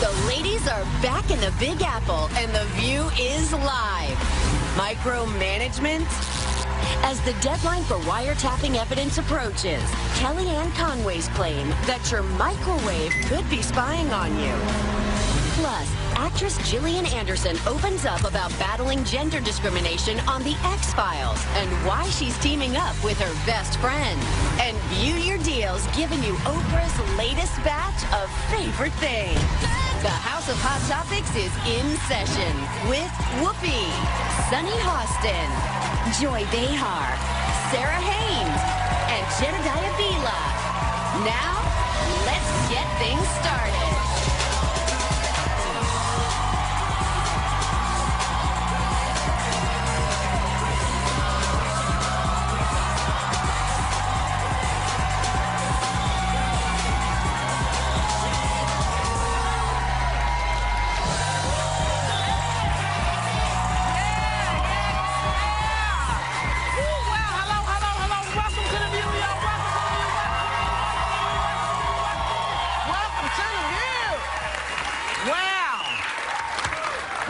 The ladies are back in the Big Apple, and the view is live. Micromanagement? As the deadline for wiretapping evidence approaches, Kellyanne Conway's claim that your microwave could be spying on you. Plus, actress Gillian opens up about battling gender discrimination on The X-Files and why she's teaming up with her best friend. And View Your Deals giving you Oprah's latest batch of favorite things. The House of Hot Topics is in session with Whoopi, Sunny Hostin, Joy Behar, Sarah Haynes, and Jedediah Bila. Now, let's get things started.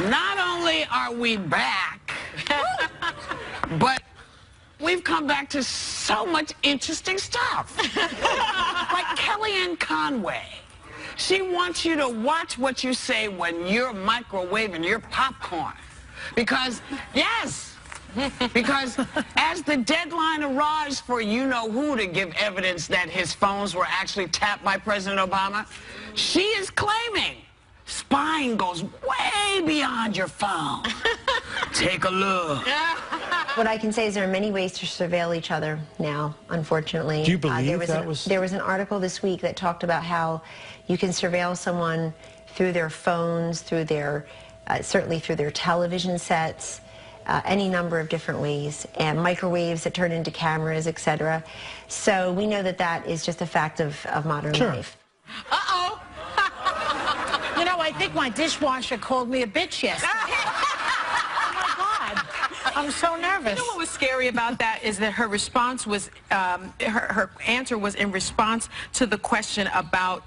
Not only are we back, but we've come back to so much interesting stuff. Like Kellyanne Conway. She wants you to watch what you say when you're microwaving your popcorn. Because, yes, because as the deadline arrives for you-know-who to give evidence that his phones were actually tapped by President Obama, she is claiming spying goes way beyond your phone. Take a look. What I can say is there are many ways to surveil each other now, unfortunately. Do you believe there was an article this week that talked about how you can surveil someone through their phones, through their, certainly through their television sets, any number of different ways, and microwaves that turn into cameras, etc. So we know that that is just a fact of modern life. Uh-oh. You know, I think my dishwasher called me a bitch yesterday. Oh, my God. I'm so nervous. You know what was scary about that is that her response was, her answer was in response to the question about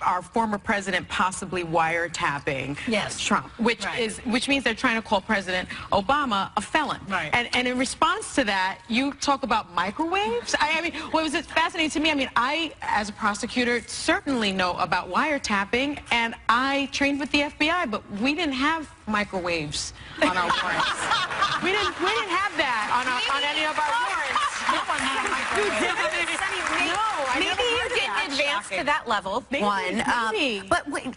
our former president possibly wiretapping Trump, which means they're trying to call President Obama a felon. Right. And in response to that, you talk about microwaves. I mean, what was fascinating to me, I mean, I, as a prosecutor, certainly know about wiretapping, and I trained with the FBI, but we didn't have microwaves on our warrants. we didn't have that on any of our warrants. No one had microwaves. Maybe you didn't advance to that level, but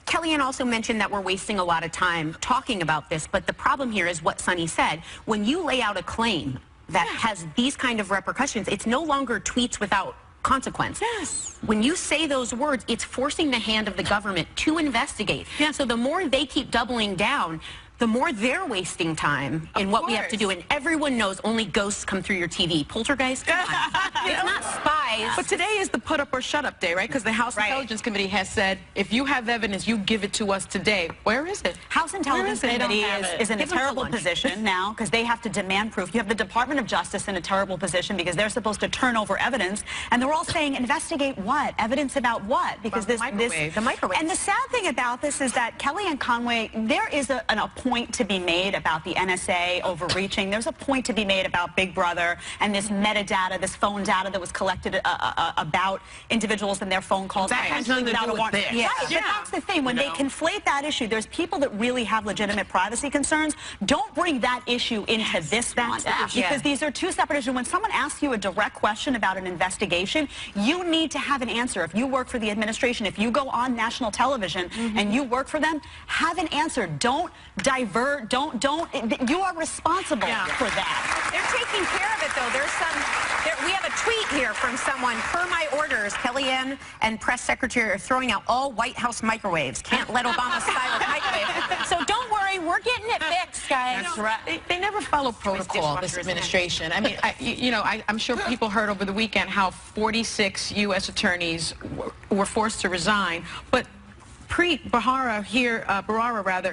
Kellyanne also mentioned that we're wasting a lot of time talking about this, but the problem here is what Sunny said. When you lay out a claim that has these kind of repercussions, it's no longer tweets without consequence. Yes. When you say those words, it's forcing the hand of the government to investigate. Yeah. So the more they keep doubling down, the more they're wasting time in what we have to do. And everyone knows only ghosts come through your TV. Poltergeist? Come on. It's not spies. But today is the put up or shut up day, right? Because the House Intelligence Committee has said, if you have evidence, you give it to us today. Where is it? House Intelligence Committee is in a terrible position now because they have to demand proof. You have the Department of Justice in a terrible position because they're supposed to turn over evidence. And they're all saying, investigate what? Evidence about what? Because the microwave. And the sad thing about this is that Kellyanne Conway, there is a point to be made about the NSA overreaching. There's a point to be made about Big Brother and this metadata, this phone data that was collected about individuals and their phone calls. That has nothing to do with this. Right, but that's the thing. When they conflate that issue, there's people that really have legitimate privacy concerns. Don't bring that issue into this one, because these are two separate issues. When someone asks you a direct question about an investigation, you need to have an answer. If you work for the administration, if you go on national television and you work for them, have an answer. Don't divert. You are responsible for that. They're taking care of it, though. We have a tweet here from someone. Per my orders, Kellyanne and press secretary are throwing out all White House microwaves. Can't let Obama spy with microwaves. So don't worry, we're getting it fixed, guys. That's right. They never follow protocol, this administration. I mean, I'm sure people heard over the weekend how 46 U.S. attorneys were forced to resign, but Preet Bharara here,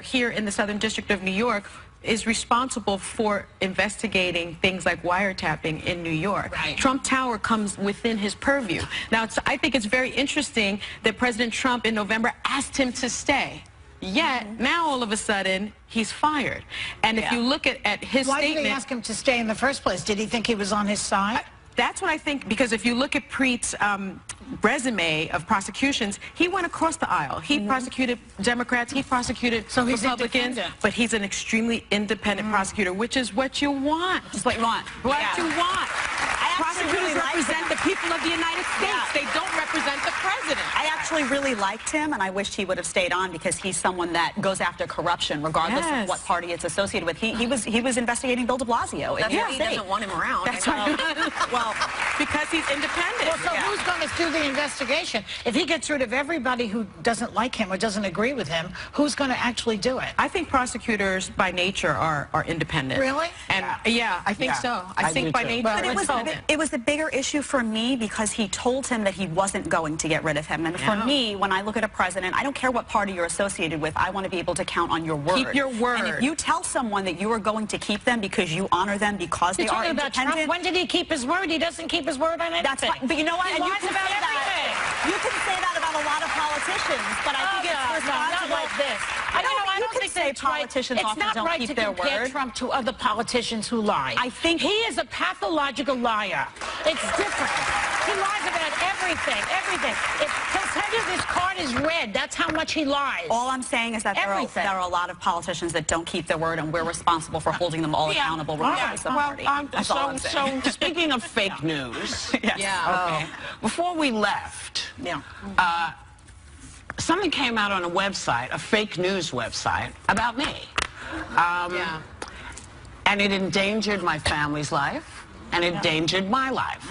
here in the Southern District of New York, is responsible for investigating things like wiretapping in New York. Right. Trump Tower comes within his purview. Now, I think it's very interesting that President Trump in November asked him to stay. Yet, now all of a sudden, he's fired. And if you look at his statement... Why did they ask him to stay in the first place? Did he think he was on his side? That's what I think, because if you look at Preet's resume of prosecutions, he went across the aisle. He prosecuted Democrats, he prosecuted Republicans, but he's an extremely independent prosecutor, which is what you want. That's what you want. What you want. Prosecutors represent the people of the United States. They don't represent the president. I actually really liked him, and I wished he would have stayed on because he's someone that goes after corruption, regardless of what party it's associated with. He was investigating Bill de Blasio. That's why he doesn't want him around. That's right. Well, because he's independent. Well, so who's going to do the investigation? If he gets rid of everybody who doesn't like him or doesn't agree with him, who's going to actually do it? I think prosecutors by nature are independent. Really? And yeah, I think so. I think by nature. But it was the bigger issue for me because he told him that he wasn't going to get rid of him. And for me, when I look at a president, I don't care what party you're associated with. I want to be able to count on your word. Keep your word. And if you tell someone that you are going to keep them because you honor them because they are independent. When did he keep his word? He doesn't keep his word on anything. That's fine. But you know what? He lies about everything. You can say that about a lot of politicians, but I think it's responsible. Not like this. I don't think say politicians often don't keep their word. It's not right to compare Trump to other politicians who lie. I think he is a pathological liar. It's different. He lies about everything, everything. He'll tell you this card is red. That's how much he lies. All I'm saying is that there are a lot of politicians that don't keep their word, and we're responsible for holding them all accountable regardless of party. So speaking of fake news, before we left, something came out on a website, a fake news website, about me. And it endangered my family's life, and it endangered my life.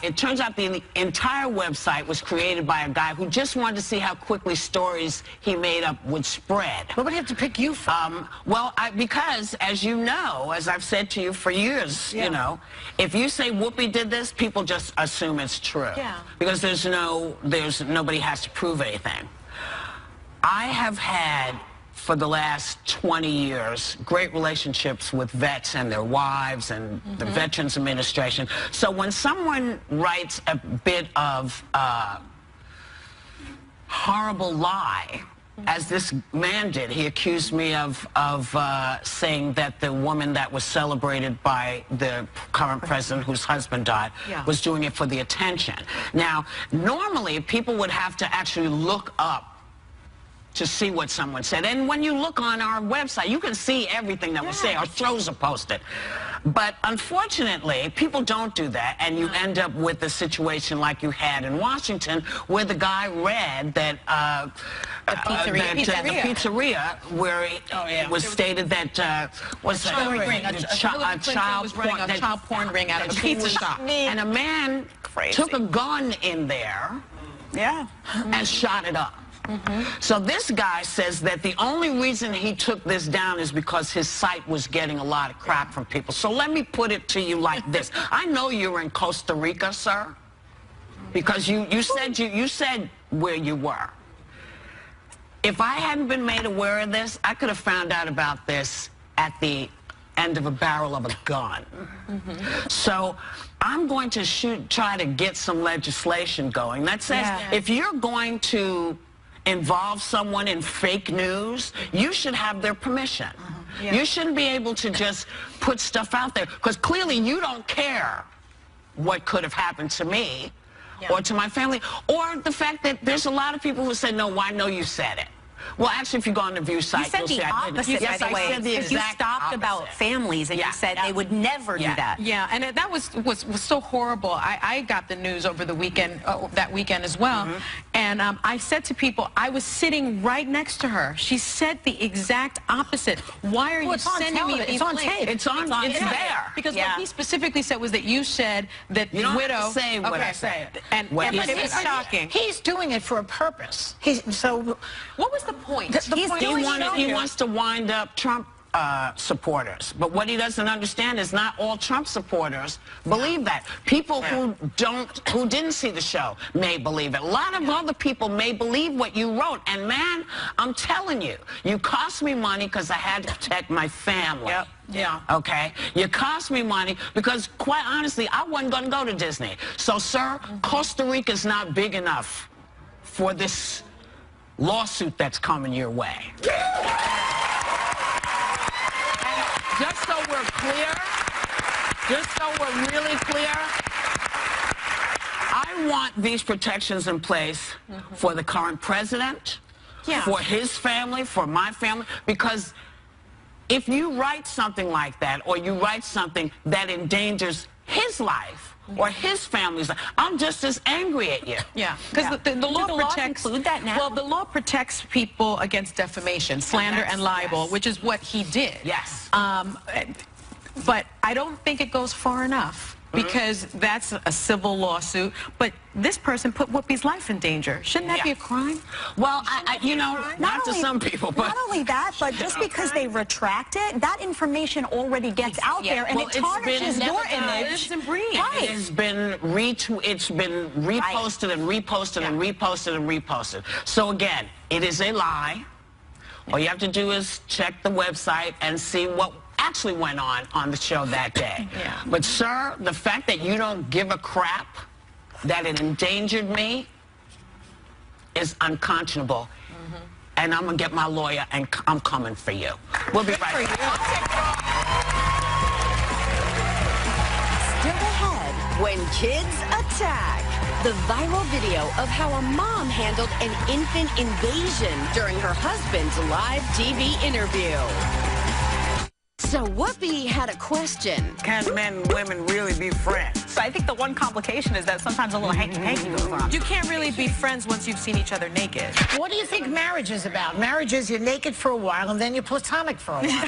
It turns out the entire website was created by a guy who just wanted to see how quickly stories he made up would spread. What would he have to pick you for? Well, because, as you know, as I've said to you for years, you know, if you say Whoopi did this, people just assume it's true. Because nobody has to prove anything. I have had, for the last 20 years, great relationships with vets and their wives and the Veterans Administration. So when someone writes a bit of horrible lie, as this man did, he accused me of saying that the woman that was celebrated by the current president whose husband died was doing it for the attention. Now, normally people would have to actually look up to see what someone said. And when you look on our website, you can see everything that was said. Our shows are posted. But unfortunately, people don't do that, and you end up with a situation like you had in Washington, where the guy read that the pizzeria where it was stated that was a child porn ring out of a pizza shop, and a man took a gun in there, and shot it up. So this guy says that the only reason he took this down is because his site was getting a lot of crap from people. So let me put it to you like this. I know you're in Costa Rica, sir, because you said where you were. If I hadn't been made aware of this, I could have found out about this at the end of a barrel of a gun. So I'm going to try to get some legislation going that says if you're going to involve someone in fake news, you should have their permission. You shouldn't be able to just put stuff out there, because clearly you don't care what could have happened to me or to my family, or the fact that there's a lot of people who say, no, I know you said it. Well, actually, if you go on the View site, you'll see I did. Yes, I said the exact You stopped about families, and you said they would never do that. Yeah, and that was so horrible. I got the news over the weekend, that weekend as well, and I said to people, I was sitting right next to her. She said the exact opposite. Why are you sending me these It's on tape. It's there. Because what he specifically said was that you said that you the widow. Have to say what I said. And it was shocking. He's doing it for a purpose. So what was the point? He wants to wind up Trump supporters. But what he doesn't understand is not all Trump supporters believe that. People who didn't see the show may believe it. A lot of other people may believe what you wrote. And man, I'm telling you, you cost me money because I had to protect my family. Yep. Yeah. Okay? You cost me money because, quite honestly, I wasn't going to go to Disney. So, sir, Costa Rica's not big enough for this lawsuit that's coming your way. Just so we're clear, just so we're really clear, I want these protections in place for the current president, for his family, for my family, because if you write something like that, or you write something that endangers his life, or his family's life, I'm just as angry at you. Yeah, because the law protects. Include that now? Well, the law protects people against defamation, slander, and libel, which is what he did. Yes. But I don't think it goes far enough, because that's a civil lawsuit. But this person put Whoopi's life in danger. Shouldn't that be a crime? Well, you know, not to some people, but not only that, but just because they retract it, that information already gets out there, and it tarnishes your image. It has been reposted and reposted and reposted and reposted. So again, it is a lie. All you have to do is check the website and see what actually went on the show that day. But sir, the fact that you don't give a crap that it endangered me is unconscionable. And I'm gonna get my lawyer and I'm coming for you. We'll be right back. Still ahead, when kids attack. The viral video of how a mom handled an infant invasion during her husband's live TV interview. So Whoopi had a question. Can men and women really be friends? So I think the one complication is that sometimes a little hanky-panky goes on. You can't really be friends once you've seen each other naked. What do you think marriage is about? Marriage is you're naked for a while and then you're platonic for a while.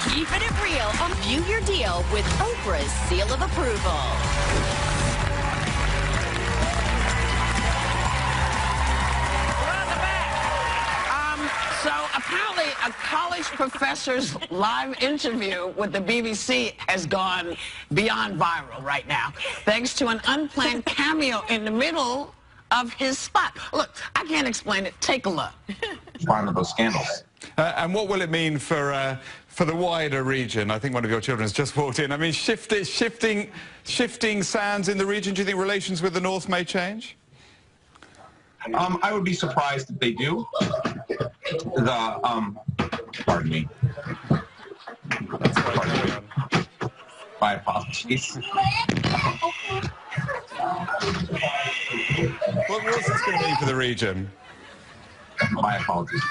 Keeping it real on View Your Deal with Oprah's seal of approval. So apparently a college professor's live interview with the BBC has gone beyond viral right now, thanks to an unplanned cameo in the middle of his spot. Look, I can't explain it. Take a look. One of those scandals. And what will it mean for the wider region? I think one of your children has just walked in. I mean, shifting sands in the region. Do you think relations with the North may change? I would be surprised if they do. Pardon me. My apologies. What's this going to mean for the region? My apologies.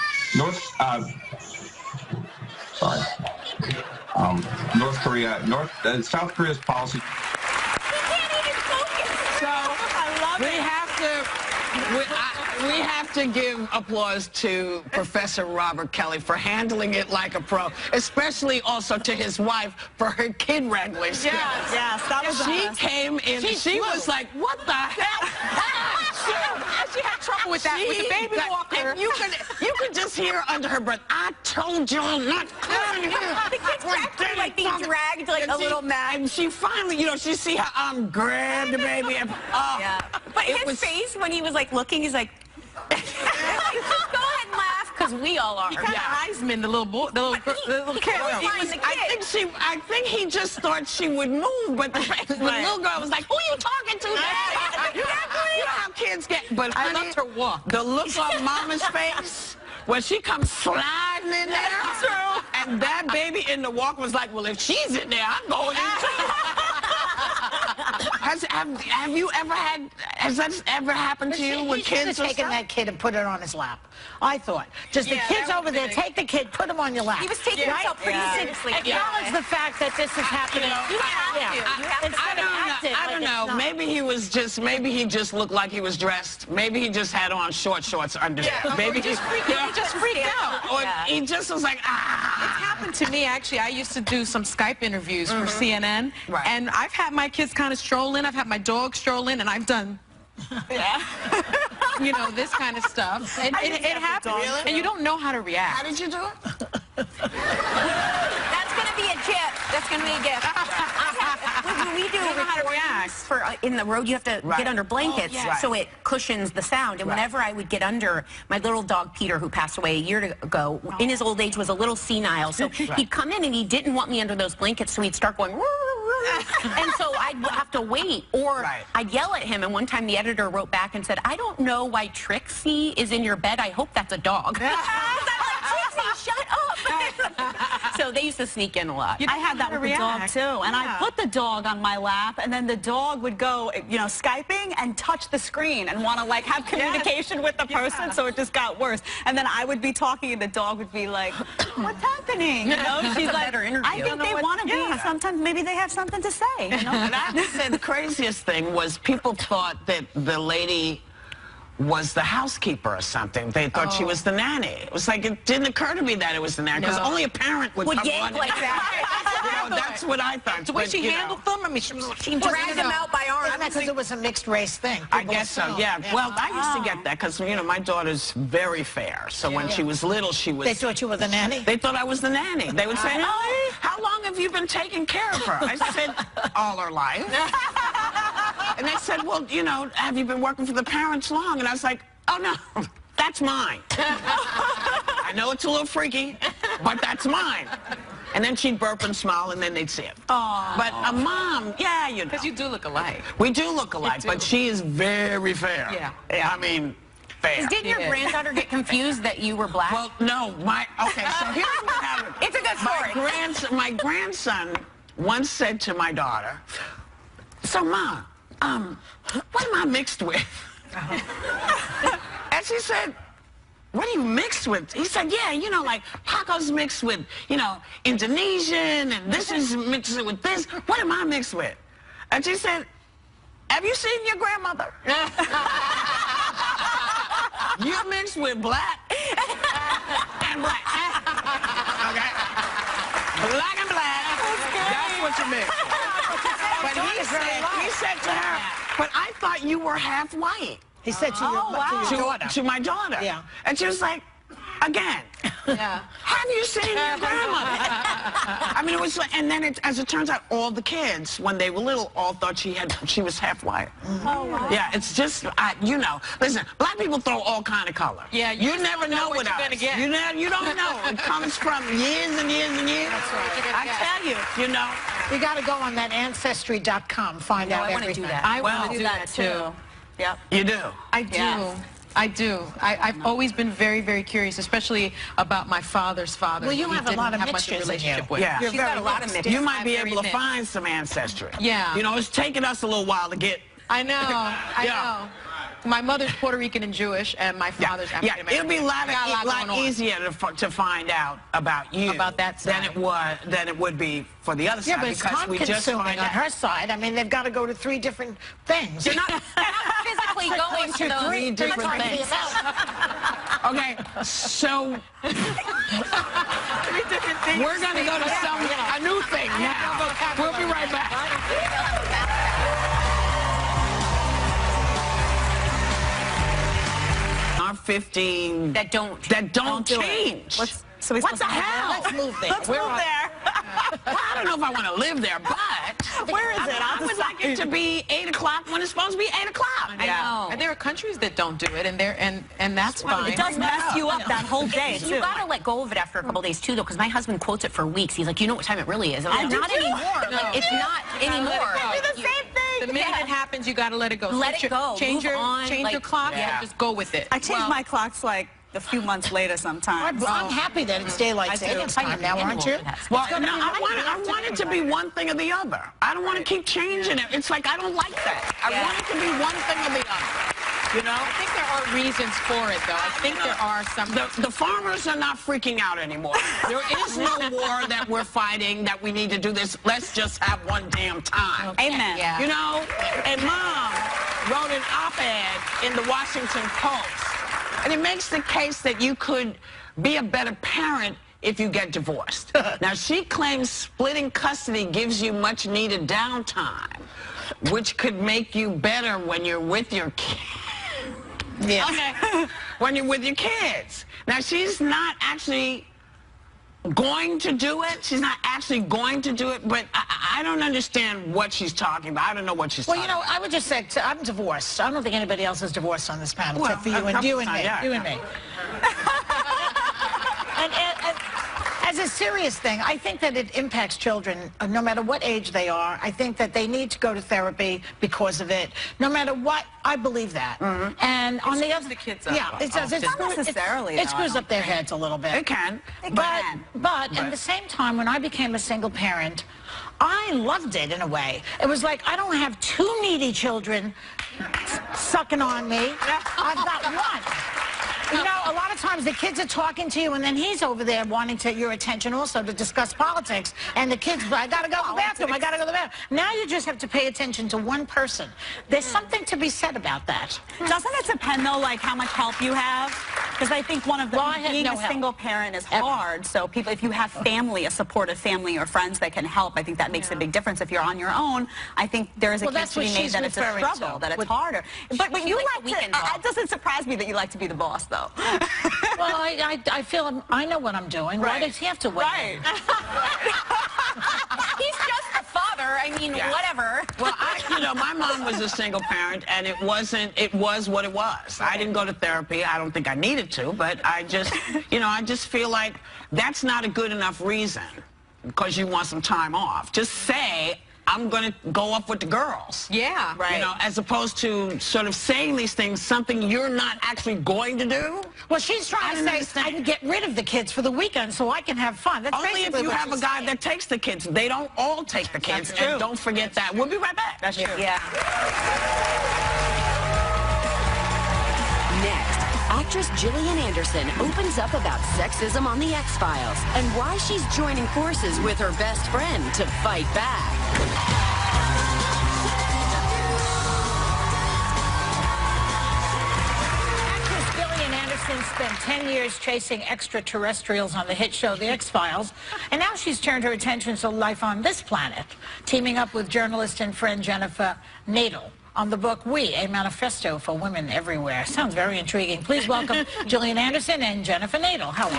South Korea's policy. So we have to give applause to Professor Robert Kelly for handling it like a pro, especially also to his wife for her kid wrangling skills. Yes, that was She came in, she was like, what the hell? She had trouble with that, with the baby walker. And you could just hear under her breath, I told y'all not coming here. The kids were actually like being dragged like a little mad. And she finally, you know, she see her arm grab the baby. And, But his face when he was like looking, he's like, just go ahead and laugh because we all are. He kind of Heisman, the little boy, the little kid. I think he just thought she would move, but the little girl was like, who are you talking to? You know how kids get, but I honey, loved her walk. the look on Mama's face when she comes sliding in there, and that baby in the walk was like, well, if she's in there, I'm going in too. Have you ever had, has that ever happened to you with kids? He should have taken that kid and put it on his lap. I thought. Just the kid's over there, take the kid, put him on your lap. He was taking himself pretty seriously. Acknowledge the fact that this is happening. You have to. I don't know. Maybe he just looked like he was dressed. Maybe he just had on short shorts underneath. Maybe he just freaked out. Or he just was like, ah. It's happened to me, actually. I used to do some Skype interviews for CNN. And I've had my kids kind of stroll in. I've had my dog stroll in, and I've done... you know, this kind of stuff. And it happens. Really? And you don't know how to react. How did you do it? That's going to be a gift. That's going to be a gift. When we do recordings for in the road, you have to get under blankets so it cushions the sound. And whenever I would get under, my little dog Peter, who passed away a year ago, in his old age was a little senile. So he'd come in and he didn't want me under those blankets, so he'd start going, and so I'd have to wait, or I'd yell at him. And one time the editor wrote back and said, "I don't know why Trixie is in your bed. I hope that's a dog." I'm like, Trixie, shut up. So they used to sneak in a lot. I had that with the dog too, and I put the dog on my lap, and then the dog would go, you know, Skyping and touch the screen and want to like have communication with the person, so it just got worse. And then I would be talking, and the dog would be like, "What's happening?" You know, she's like, "I think they want to be. Sometimes maybe they have something to say." You know? And I have to say the craziest thing was people thought that the lady was the housekeeper or something. They thought she was the nanny. It was like, it didn't occur to me that it was the nanny, because only a parent would come yank like that. You know, that's what I thought. The way she handled them, I mean, she dragged them out by arms. Because it was a mixed race thing. I guess so, yeah. Well, I used to get that because, you know, my daughter's very fair. So when she was little, she was... They thought you were the nanny? They thought I was the nanny. They would say, "Oh, how long have you been taking care of her?" I said, "All her life." And they said, "Well, you know, have you been working for the parents long?" And I was like, "Oh, no, that's mine." I know it's a little freaky, but that's mine. And then she'd burp and smile, and then they'd see it. But a mom, yeah, you know. Because you do look alike. We do look alike, but she is very fair. Yeah. I mean, fair. Didn't your granddaughter get confused that you were black? Well, no, okay, so here's what happened. It's a good story. My grandson once said to my daughter, "So, Ma, what am I mixed with?" And she said, "What are you mixed with?" He said, "Yeah, you know, like Paco's mixed with, you know, Indonesian, and this is mixed with this. What am I mixed with?" And she said, "Have you seen your grandmother? You're mixed with black and black." Okay? Black and black. That's what you mix. But he said to her, "But I thought you were half white." He said to your daughter. To my daughter. Yeah. And she was like, "Again, have you seen your grandmother?" I mean, it was like, and then as it turns out, all the kids, when they were little, all thought she was half white. Oh, wow. Yeah, it's just, you know, listen, black people throw all kind of color. Yeah, you never know what you're gonna get. You don't know. It comes from years and years and years. That's right. I tell you, you know. You got to go on that Ancestry.com, find out everything. I want to do that too. Yep. You do? I do. Yes. I do. I've always been very, very curious, especially about my father's father. Well, you have a lot of mixtures in you. Yeah. She's got a lot of mixtures. You might be able to find some ancestry. Yeah. You know, it's taken us a little while to get... I know. I know. My mother's Puerto Rican and Jewish, and my father's African American. It'll be a lot easier to find out about you than it would be for the other side. Yeah, but it's time-consuming on her side. I mean, they've got to go to 3 different things. They're not physically going to those 3 different things. Okay, so we're going to go to a new thing now. We'll be right back. Our 15 that don't change. What the hell? Let's move there. Let's move there. Well, I don't know if I want to live there, but where is it? I would like it to be 8 o'clock when it's supposed to be 8 o'clock. I know. And there are countries that don't do it, and that's fine. It does mess you up that whole day, too. You got to let go of it after a couple days, too, though, because my husband quotes it for weeks. He's like, "You know what time it really is?" And I'm like, "Not anymore. No. Like, it's not anymore." Do the same thing. The minute it happens, you got to let it go. Let it go. Change your clock, and just go with it. I changed my clocks like a few months later sometimes. I'm happy that it's daylight savings time now, aren't you? Well, no, I want it to be one thing or the other. I don't want to keep changing it. It's like, I don't like that. I want it to be one thing or the other. You know? I think there are reasons for it, though. I think there are some... The farmers are not freaking out anymore. There is no war that we're fighting, that we need to do this. Let's just have one damn time. Amen. Yeah. You know? And Mom wrote an op-ed in the Washington Post. And it makes the case that you could be a better parent if you get divorced. Now, she claims splitting custody gives you much needed downtime, which could make you better when you're with your kid. Yeah. Okay. When you're with your kids. Now, she's not actually going to do it. She's not actually going to do it, but I don't understand what she's talking about. I don't know what she's talking about. Well, I would just say, I'm divorced. I don't think anybody else is divorced on this panel, except for you and me. Yeah. You and me. And as a serious thing, I think that it impacts children, no matter what age they are. I think that they need to go to therapy because of it. No matter what, I believe that. And on the other, the kids up. yeah, it does. Not necessarily. It screws up their heads a little bit. It can. But at the same time, when I became a single parent, I loved it in a way. It was like, I don't have two needy children sucking on me. I've got one. You know, a lot of times the kids are talking to you, and then he's over there wanting your attention also to discuss politics. And the kids, I gotta go to the bathroom, I gotta go to the bathroom. Now you just have to pay attention to one person. There's something to be said about that. Doesn't it depend, though, like how much help you have? Because I think one of the being a single parent is hard. So people, if you have family, a supportive family or friends that can help, I think that makes a big difference. If you're on your own, I think there is a case to be made that it's a struggle, that it's harder. But you like to, it doesn't surprise me that you like to be the boss, though. Well, I feel I know what I'm doing. Why does he have to wait? He's just a father. I mean, whatever. Well, my mom was a single parent, and it was what it was. I didn't go to therapy. I don't think I needed to, but I just, I just feel like that's not a good enough reason because you want some time off. Just say, I'm going to go up with the girls. Yeah. Right. As opposed to sort of saying these things, something you're not actually going to do. Well, she's trying to say, I can get rid of the kids for the weekend so I can have fun. That's only if you have a guy that takes the kids. They don't all take the kids. That's true. And don't forget that. We'll be right back. That's true. Yeah. Next, actress Gillian Anderson opens up about sexism on The X-Files and why she's joining forces with her best friend to fight back. Actress Gillian Anderson spent 10 years chasing extraterrestrials on the hit show The X-Files, and now she's turned her attention to life on this planet, teaming up with journalist and friend Jennifer Nadel on the book We, A Manifesto for Women Everywhere. Sounds very intriguing. Please welcome Gillian Anderson and Jennifer Nadel. How are you?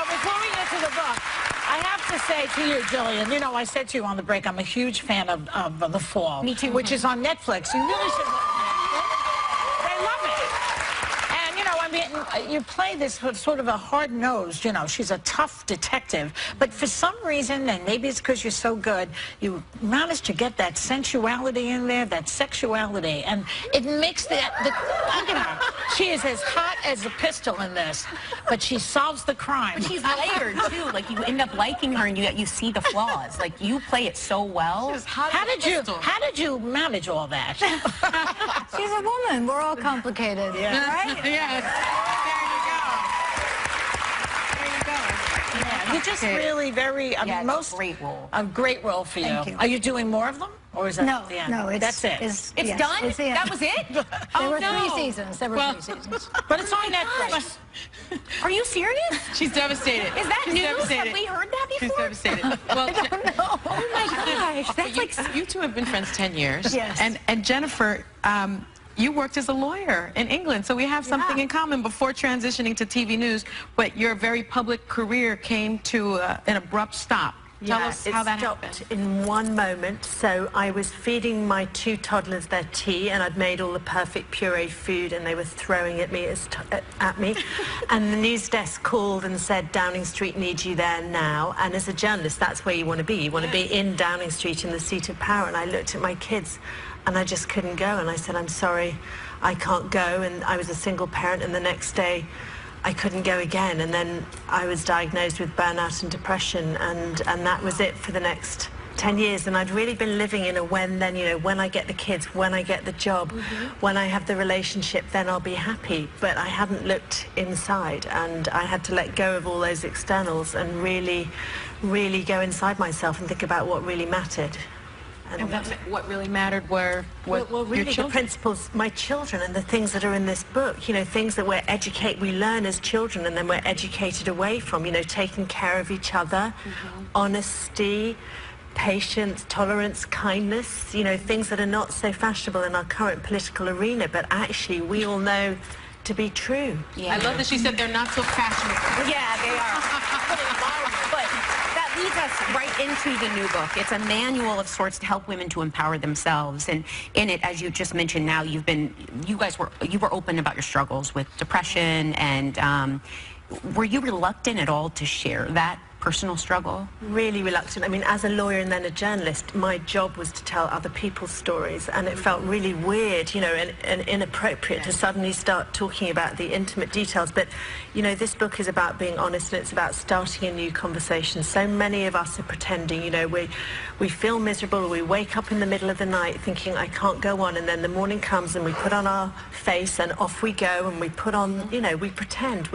Before we get to the book, I have to say to you, Gillian, I said to you on the break, I'm a huge fan of The Fall. Me too. Which is on Netflix. You really should. They love it. And, you play this sort of a hard-nosed, she's a tough detective, but for some reason, and maybe it's because you're so good, you manage to get that sensuality in there, that sexuality, and it makes look at her. She is as hot as a pistol in this, but she solves the crime. But she's layered, too. Like, you end up liking her, and you see the flaws. Like, you play it so well. How did you manage all that? She's a woman. We're all complicated. Yeah. Right? Yes. You're just really very, it's a great role. A great role for you. Thank you. Are you doing more of them? Or is that the end? No, that's it. It's done? It's the end. That was it? There were 3 seasons. There were 3 seasons. But it's on Netflix. Are you serious? She's devastated. Is that She's news? devastated. Have we heard that before? She's devastated. Well, Oh my gosh, that's like you two have been friends 10 years. Yes. And Jennifer, you worked as a lawyer in England, so we have something in common before transitioning to TV news, but your very public career came to an abrupt stop. Tell us how that happened. It stopped in one moment. So I was feeding my 2 toddlers their tea, and I'd made all the perfect pureed food, and they were throwing at me. And the news desk called and said, Downing Street needs you there now. And as a journalist, that's where you want to be. You want to be in Downing Street in the seat of power. And I looked at my kids, and I just couldn't go. And I said, I'm sorry, I can't go. And I was a single parent, and the next day, I couldn't go again, and then I was diagnosed with burnout and depression, and that was it for the next 10 years. And I'd really been living in a when-then, when I get the kids, when I get the job, when I have the relationship, then I'll be happy. But I hadn't looked inside, and I had to let go of all those externals and really, really go inside myself and think about what really mattered. And what really mattered were really your children? The principles, my children, and the things that are in this book. Things that we learn as children, and then we're educated away from. Taking care of each other, honesty, patience, tolerance, kindness, you know, things that are not so fashionable in our current political arena, but actually we all know to be true. Yeah. I love that she said they're not so fashionable. Yeah, they are. But that leads us right into the new book. It's a manual of sorts to help women to empower themselves. And in it, as you just mentioned now, you were open about your struggles with depression, and were you reluctant at all to share that personal struggle? Really reluctant. I mean, as a lawyer and then a journalist, my job was to tell other people's stories, and it felt really weird, you know, and inappropriate to suddenly start talking about the intimate details. But, you know, this book is about being honest, and it's about starting a new conversation. So many of us are pretending, you know, we feel miserable, or we wake up in the middle of the night thinking, I can't go on, and then the morning comes and we put on our face and off we go, and we put on, you know, we pretend.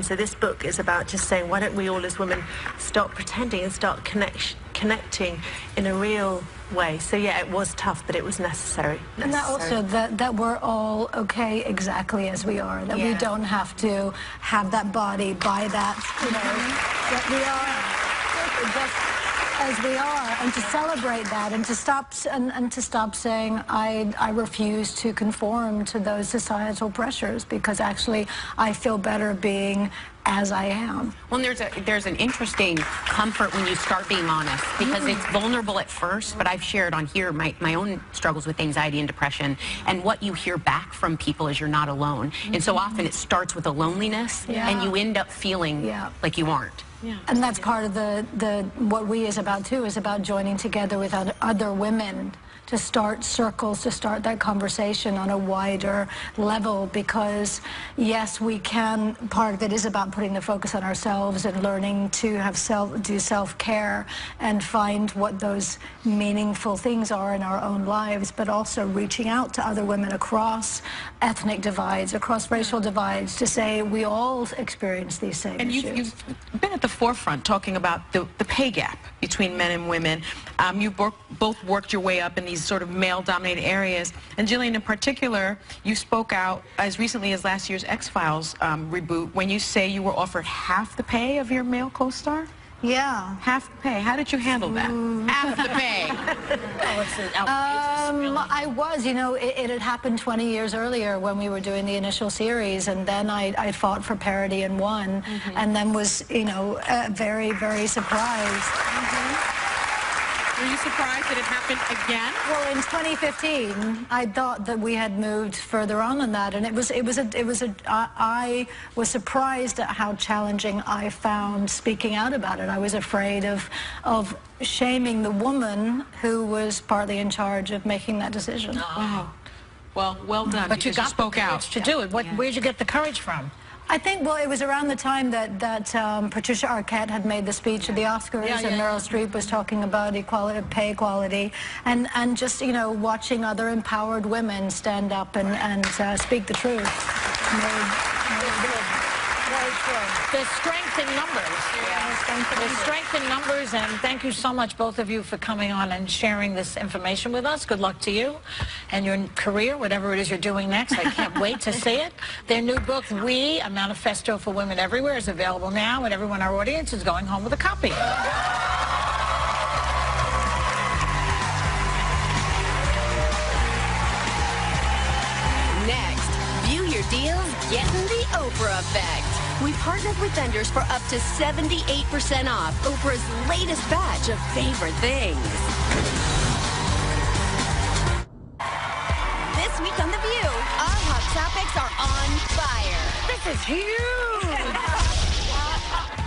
So this book is about just saying, why don't we all as women stop pretending and start connecting in a real way. So yeah, it was tough, but it was necessary. And that also, that we're all okay exactly as we are, that we don't have to have that body, buy that, you know, that we are just as we are, and to celebrate that, and to stop saying I refuse to conform to those societal pressures, because actually I feel better being as I am. Well, there's an interesting comfort when you start being honest, because it's vulnerable at first, but I've shared on here my own struggles with anxiety and depression, and what you hear back from people is you're not alone. And so often it starts with a loneliness, and you end up feeling like you aren't. Yeah. And that's part of what We is about too, is about joining together with other women to start circles, to start that conversation on a wider level, because yes, we can, part of it is about putting the focus on ourselves and learning to do self-care and find what those meaningful things are in our own lives, but also reaching out to other women across ethnic divides, across racial divides, to say we all experience these same issues. And you've been at the forefront talking about the pay gap between men and women. You've both worked your way up in these sort of male-dominated areas. And Gillian, in particular, you spoke out as recently as last year's X-Files reboot when you say you were offered half the pay of your male co-star. Yeah. Half the pay. How did you handle that? Half the pay. I was, you know, it had happened 20 years earlier when we were doing the initial series, and then I fought for parity and won, and then was, you know, very, very surprised. Were you surprised that it happened again? Well, in 2015, I thought that we had moved further on than that, and I was surprised at how challenging I found speaking out about it. I was afraid of shaming the woman who was partly in charge of making that decision. Wow. Well, well done. But you spoke out to do it. Where'd you get the courage from? I think, well, it was around the time that Patricia Arquette had made the speech at the Oscars, and Meryl Streep was talking about equality, pay equality, and just, you know, watching other empowered women stand up and speak the truth. There's strength in numbers. There's strength in numbers, and thank you so much, both of you, for coming on and sharing this information with us. Good luck to you and your career, whatever it is you're doing next. I can't wait to see it. Their new book, We, A Manifesto for Women Everywhere, is available now, and everyone in our audience is going home with a copy. Next, view your deals, getting the Oprah effect. We partnered with vendors for up to 78% off Oprah's latest batch of favorite things. This week on The View, our hot topics are on fire. This is huge!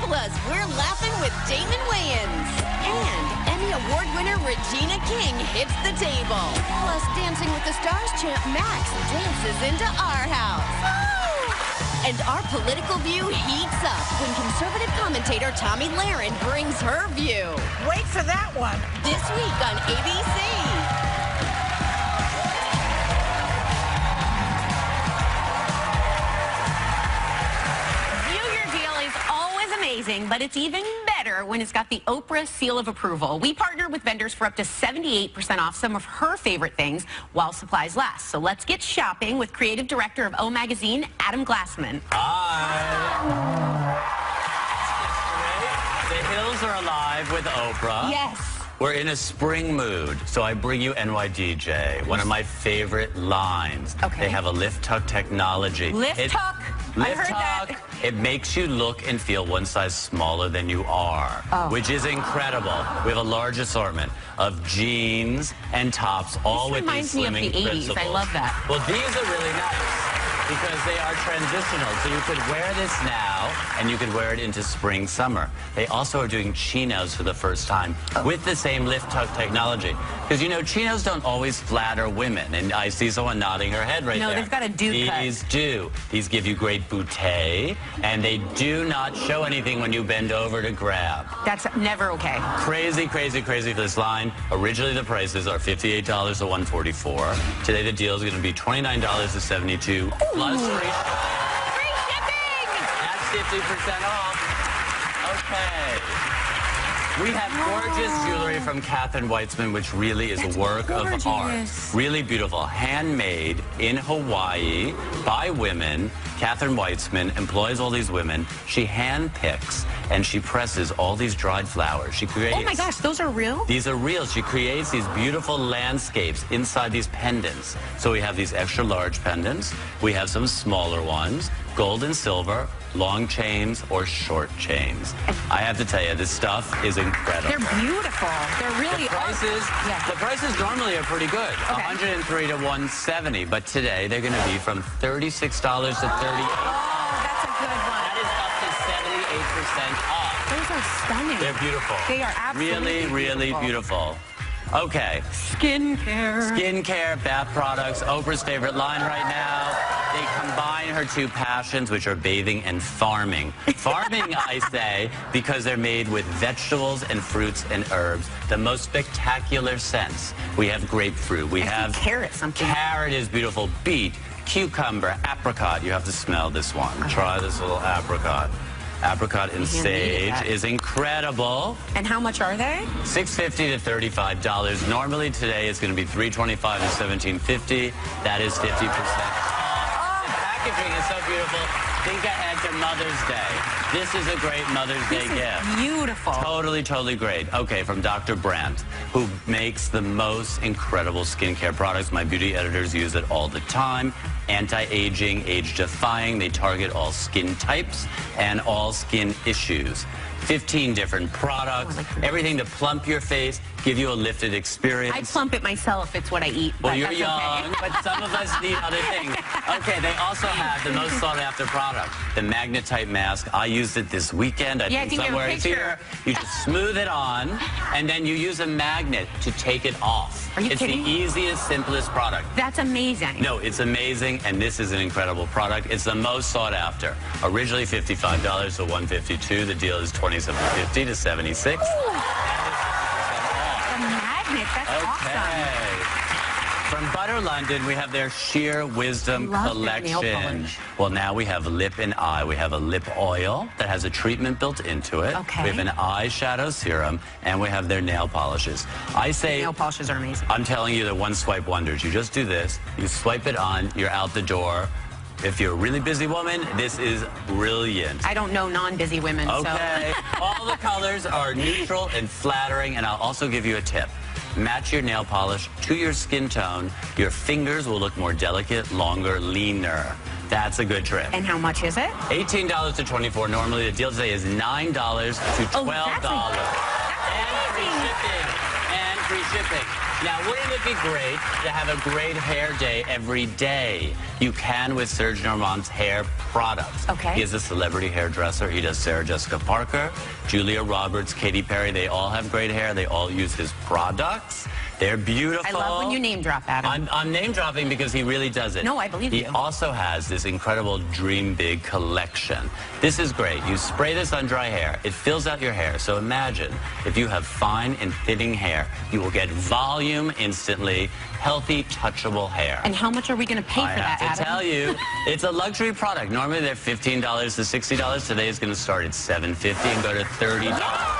Plus, we're laughing with Damon Wayans. And Emmy Award winner Regina King hits the table. Plus, Dancing with the Stars champ Max dances into our house. And our political view heats up when conservative commentator Tommy Lahren brings her view. Wait for that one. This week on ABC. Amazing, but it's even better when it's got the Oprah seal of approval. We partner with vendors for up to 78% off some of her favorite things while supplies last. So let's get shopping with creative director of O Magazine, Adam Glassman. Hi. The hills are alive with Oprah. Yes. We're in a spring mood, so I bring you NYDJ, one of my favorite lines. Okay. They have a lift tuck technology. Lift tuck? I heard that. It makes you look and feel one size smaller than you are, which is incredible. We have a large assortment of jeans and tops, all with these slimming principles. I love that. Well, these are really nice because they are transitional. So you could wear this now, and you could wear it into spring, summer. They also are doing chinos for the first time with the same lift tuck technology. Because, you know, chinos don't always flatter women. And I see someone nodding her head right there. No, they've got a do cut. These do. These give you great bootay, and they do not show anything when you bend over to grab. That's never okay. Crazy, crazy, crazy for this line. Originally, the prices are $58 to $144. Today, the deal is going to be $29 to $72. Plus free shipping! That's 50% off. Okay. We have gorgeous jewelry from Catherine Weitzman, which really is a work of art. Really beautiful. Handmade in Hawaii by women. Catherine Weitzman employs all these women. She handpicks and she presses all these dried flowers. She creates... Oh my gosh, those are real? These are real. She creates these beautiful landscapes inside these pendants. So we have these extra large pendants. We have some smaller ones, gold and silver, long chains or short chains. I have to tell you, this stuff is incredible. They're beautiful. They're really The prices normally are pretty good. $103 to $170, but today they're going to be from $36 to $38. Oh, that's a good one. That is up to 78% off. Those are stunning. They're beautiful. They are absolutely really beautiful. Okay. Skincare. Skincare, bath products, Oprah's favorite line right now. They combine her two passions, which are bathing and farming. Farming, I say, because they're made with vegetables and fruits and herbs. The most spectacular scents. We have grapefruit. We have carrot. Carrot is beautiful. Beet, cucumber, apricot. You have to smell this one. Try this little apricot. Apricot and sage is incredible. And how much are they? $6.50 to $35. Normally today it's going to be $3.25 to $17.50. That is 50%. The packaging is so beautiful. Think ahead to Mother's Day. This is a great Mother's Day gift. Beautiful. Totally great. Okay, from Dr. Brandt, who makes the most incredible skincare products. My beauty editors use it all the time. Anti-aging, age-defying. They target all skin types and all skin issues. 15 different products, everything to plump your face, give you a lifted experience. I plump it myself. It's what I eat. Well, you're young, but some of us need other things. Okay, they also have the most sought-after product, the Magnetite mask. I used it this weekend. I think somewhere it's here. You just smooth it on, and then you use a magnet to take it off. Are you kidding? It's the easiest, simplest product. That's amazing. No, it's amazing, and this is an incredible product. It's the most sought after. Originally $55 to $152. The deal is $27.50 to $76. Magnet, that's awesome. From Butter London, we have their Sheer Wisdom collection. Well, now we have lip and eye. We have a lip oil that has a treatment built into it. Okay. We have an eyeshadow serum, and we have their nail polishes. I say... Nail polishes are amazing. I'm telling you, they're one-swipe wonders. You just do this, you swipe it on, you're out the door. If you're a really busy woman, this is brilliant. I don't know non-busy women, okay. so... All the colors are neutral and flattering, and I'll also give you a tip. Match your nail polish to your skin tone. Your fingers will look more delicate, longer, leaner. That's a good trick. And how much is it? $18 to $24. Normally, the deal today is $9 to $12. That's amazing. And free shipping. Now, wouldn't it be great to have a great hair day every day? You can with Serge Normand's hair products. Okay. He is a celebrity hairdresser. He does Sarah Jessica Parker, Julia Roberts, Katy Perry. They all have great hair. They all use his products. They're beautiful. I love when you name drop, Adam. I'm name dropping because he really does it. No, I believe you. He also has this incredible Dream Big collection. This is great. You spray this on dry hair. It fills out your hair. So imagine if you have fine and thinning hair, you will get volume instantly, healthy, touchable hair. And how much are we going to pay for that, Adam? I have to tell you, it's a luxury product. Normally they're $15 to $60. Today is going to start at $7.50 and go to $30. 50% off.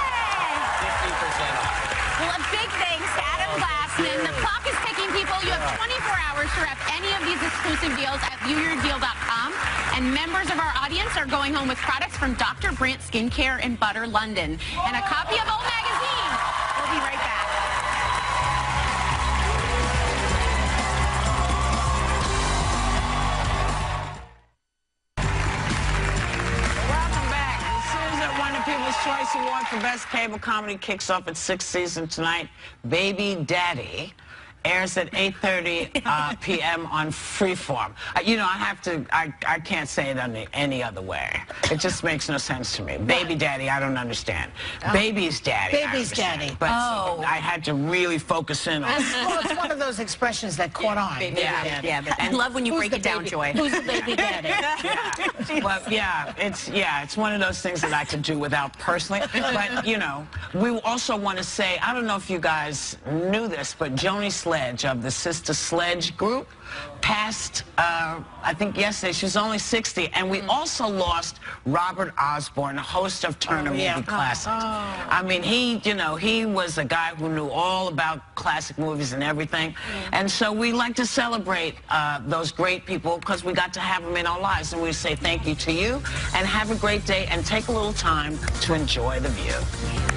Well, a big thanks to Adam Glassman. The clock is ticking, people. You have 24 hours to rep any of these exclusive deals at viewyourdeal.com. And members of our audience are going home with products from Dr. Brandt Skincare in Butter London. And a copy of O Magazine. We'll be right back. People's Choice Award for Best Cable Comedy kicks off its 6th season tonight. Baby Daddy airs at 8:30 p.m. on Freeform. You know, I can't say it any other way. It just makes no sense to me. Baby Daddy, I don't understand. Baby's Daddy. Baby's Daddy. But so I had to really focus in on it. Well, it's one of those expressions that caught on. Yeah. I love when you break it down, Joy. Who's the baby daddy? Well, it's one of those things that I could do without personally. But, you know, we also want to say, I don't know if you guys knew this, but Joni Sledge of the Sister Sledge group passed, I think yesterday. She was only 60. And we also lost Robert Osborne, a host of Turner Movie Classics. I mean, he was a guy who knew all about classic movies and everything. And so we like to celebrate those great people because we got to have them in our lives. And we say thank you to you and have a great day and take a little time to enjoy the view.